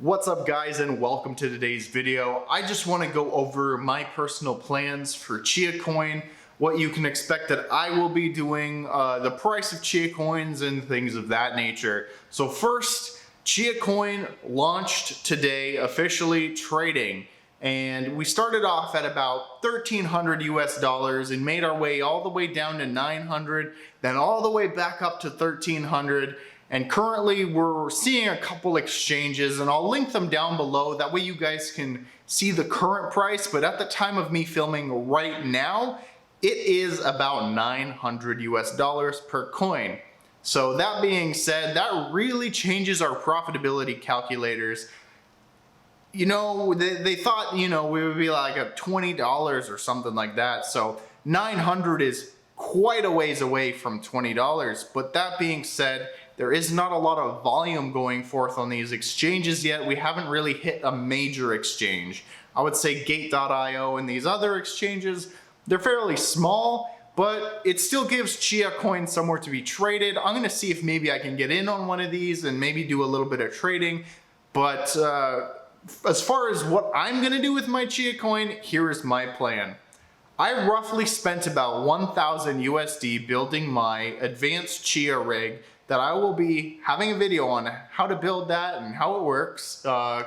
What's up guys, and welcome to today's video. I just want to go over my personal plans for Chia coin, what you can expect that I will be doing, the price of Chia coins and things of that nature. So first, Chia coin launched today, officially trading, and we started off at about 1,300 US dollars and made our way all the way down to 900, then all the way back up to 1,300. And currently we're seeing a couple exchanges, and I'll link them down below. That way you guys can see the current price. But at the time of me filming right now, it is about 900 US dollars per coin. So that being said, that really changes our profitability calculators. You know, they thought, you know, we would be like at $20 or something like that. So 900 is quite a ways away from $20. But that being said, there is not a lot of volume going forth on these exchanges yet. We haven't really hit a major exchange. I would say Gate.io and these other exchanges, they're fairly small, but it still gives Chia coin somewhere to be traded. I'm gonna see if maybe I can get in on one of these and maybe do a little bit of trading. But as far as what I'm gonna do with my Chia coin, here is my plan. I roughly spent about 1,000 USD building my advanced Chia rig that I will be having a video on how to build that and how it works,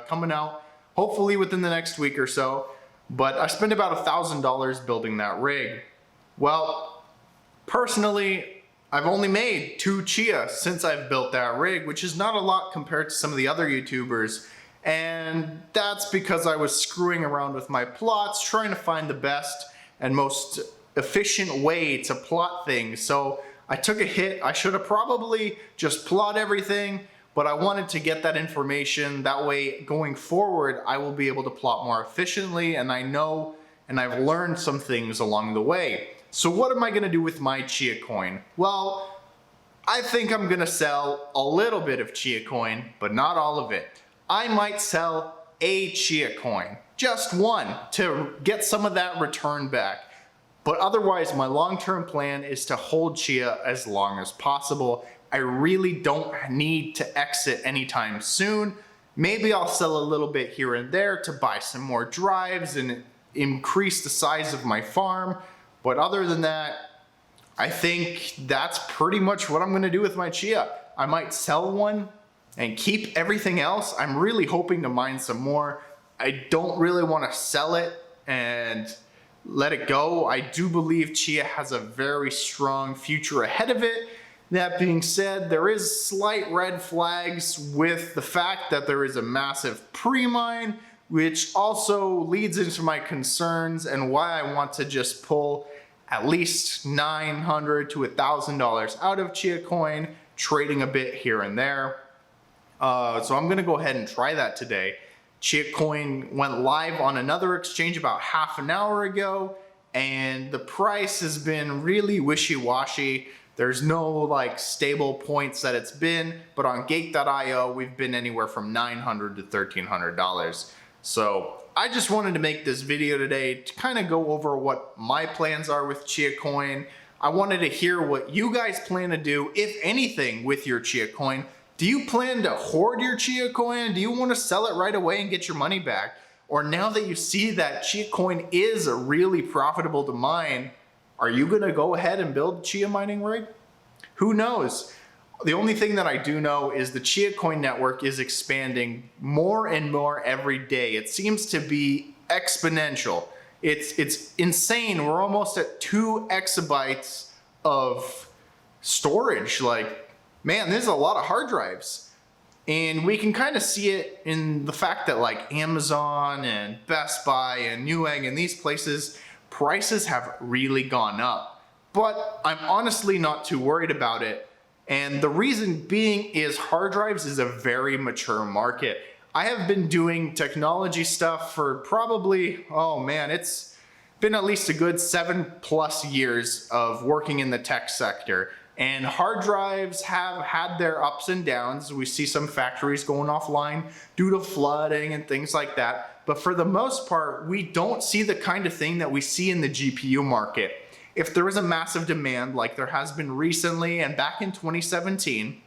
coming out hopefully within the next week or so. But I spent about $1,000 building that rig. Well, personally, I've only made 2 Chia since I've built that rig, which is not a lot compared to some of the other YouTubers. And that's because I was screwing around with my plots, trying to find the best and most efficient way to plot things. So I took a hit. I should have probably just plot everything, but I wanted to get that information. That way, going forward, I will be able to plot more efficiently, and I know and I've learned some things along the way. So what am I gonna do with my Chia coin? Well, I think I'm gonna sell a little bit of Chia coin, but not all of it. I might sell a Chia coin, just one, to get some of that return back. But otherwise, my long-term plan is to hold Chia as long as possible. I really don't need to exit anytime soon. Maybe I'll sell a little bit here and there to buy some more drives and increase the size of my farm. But other than that, I think that's pretty much what I'm gonna do with my Chia. I might sell one and keep everything else. I'm really hoping to mine some more. I don't really wanna sell it and let it go. I do believe Chia has a very strong future ahead of it. That being said, there is slight red flags with the fact that there is a massive pre-mine, which also leads into my concerns and why I want to just pull at least $900 to $1,000 out of Chia coin, trading a bit here and there. So I'm gonna go ahead and try that today. Chia coin went live on another exchange about half an hour ago, and the price has been really wishy-washy. There's no like stable points that it's been, but on Gate.io we've been anywhere from $900 to $1,300. So I just wanted to make this video today to kind of go over what my plans are with Chia coin. I wanted to hear what you guys plan to do, if anything, with your Chia coin. Do you plan to hoard your Chia coin? Do you want to sell it right away and get your money back? Or now that you see that Chia coin is really profitable to mine, are you going to go ahead and build a Chia mining rig? Who knows? The only thing that I do know is the Chia coin network is expanding more and more every day. It seems to be exponential. It's insane. We're almost at 2 exabytes of storage. Like, man, there's a lot of hard drives. And we can kind of see it in the fact that like Amazon and Best Buy and Newegg and these places, prices have really gone up. But I'm honestly not too worried about it. And the reason being is hard drives is a very mature market. I have been doing technology stuff for probably, oh man, it's been at least a good 7+ years of working in the tech sector. And hard drives have had their ups and downs. We see some factories going offline due to flooding and things like that. But for the most part, we don't see the kind of thing that we see in the GPU market. If there is a massive demand like there has been recently and back in 2017,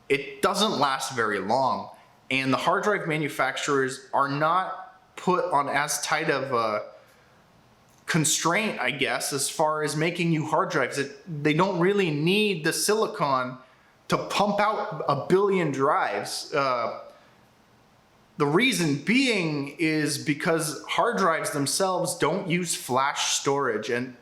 it doesn't last very long. and the hard drive manufacturers are not put on as tight of a constraint, I guess, as far as making new hard drives. They don't really need the silicon to pump out 1 billion drives. The reason being is because hard drives themselves don't use flash storage, and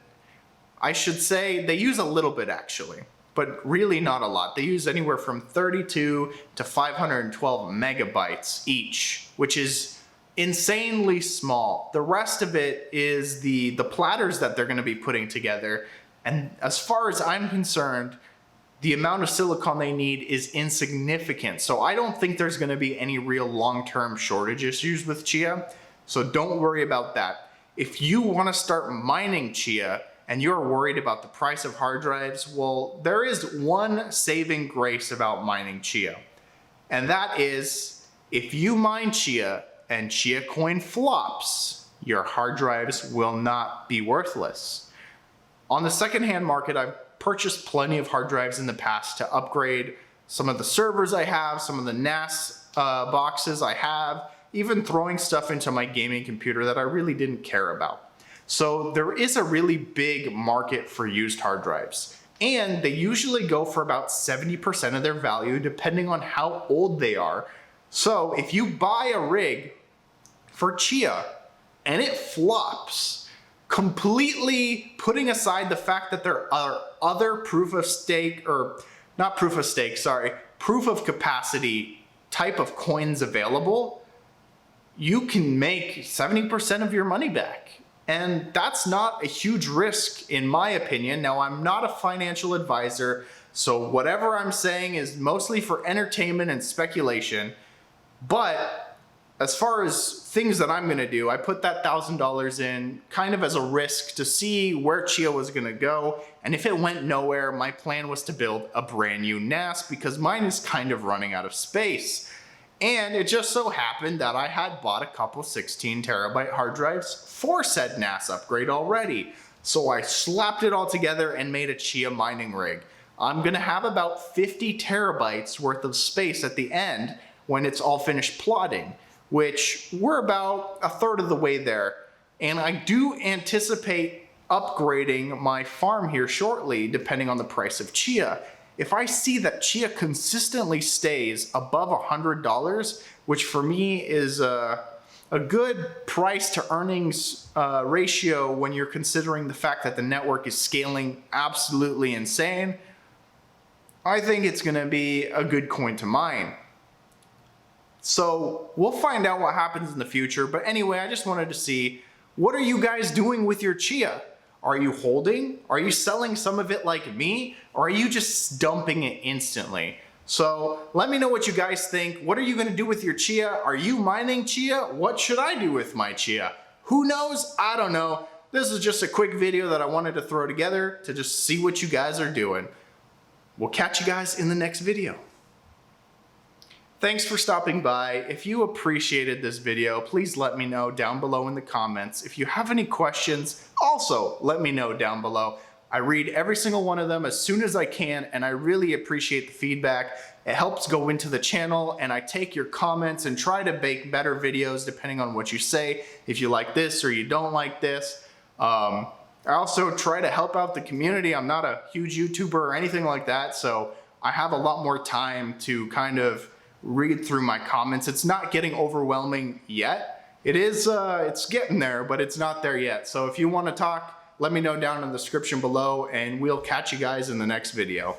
I should say they use a little bit actually, but really not a lot. They use anywhere from 32 to 512 megabytes each, which is insanely small. The rest of it is the platters that they're going to be putting together, and as far as I'm concerned, the amount of silicon they need is insignificant. So I don't think there's going to be any real long-term shortage issues with Chia, so don't worry about that. If you want to start mining Chia and you're worried about the price of hard drives, well, there is one saving grace about mining Chia, and that is if you mine Chia and Chia coin flops, your hard drives will not be worthless. On the secondhand market, I've purchased plenty of hard drives in the past to upgrade some of the servers I have, some of the NAS boxes I have, even throwing stuff into my gaming computer that I really didn't care about. So there is a really big market for used hard drives, and they usually go for about 70% of their value depending on how old they are. So if you buy a rig for Chia and it flops, completely putting aside the fact that there are other proof of capacity type of coins available, you can make 70% of your money back. And that's not a huge risk in my opinion. Now, I'm not a financial advisor, so whatever I'm saying is mostly for entertainment and speculation. But as far as things that I'm gonna do, I put that $1,000 in kind of as a risk to see where Chia was gonna go. And if it went nowhere, my plan was to build a brand new NAS because mine is kind of running out of space. And it just so happened that I had bought a couple 16 terabyte hard drives for said NAS upgrade already. So I slapped it all together and made a Chia mining rig. I'm gonna have about 50 terabytes worth of space at the end when it's all finished plotting, which we're about a third of the way there. And I do anticipate upgrading my farm here shortly, depending on the price of Chia. If I see that Chia consistently stays above $100, which for me is a good price to earnings ratio when you're considering the fact that the network is scaling absolutely insane, I think it's gonna be a good coin to mine. So we'll find out what happens in the future. But anyway, I just wanted to see, what are you guys doing with your Chia? Are you holding? Are you selling some of it like me? Or are you just dumping it instantly? So let me know what you guys think. What are you gonna do with your Chia? Are you mining Chia? What should I do with my Chia? Who knows? I don't know. This is just a quick video that I wanted to throw together to just see what you guys are doing. We'll catch you guys in the next video. Thanks for stopping by. If you appreciated this video, please let me know down below in the comments. If you have any questions, also let me know down below. I read every single one of them as soon as I can, and I really appreciate the feedback. It helps go into the channel, and I take your comments and try to make better videos depending on what you say, if you like this or you don't like this. I also try to help out the community. I'm not a huge YouTuber or anything like that, so I have a lot more time to kind of read through my comments. It's not getting overwhelming yet. It is, it's getting there, but it's not there yet. So if you want to talk, let me know down in the description below, and we'll catch you guys in the next video.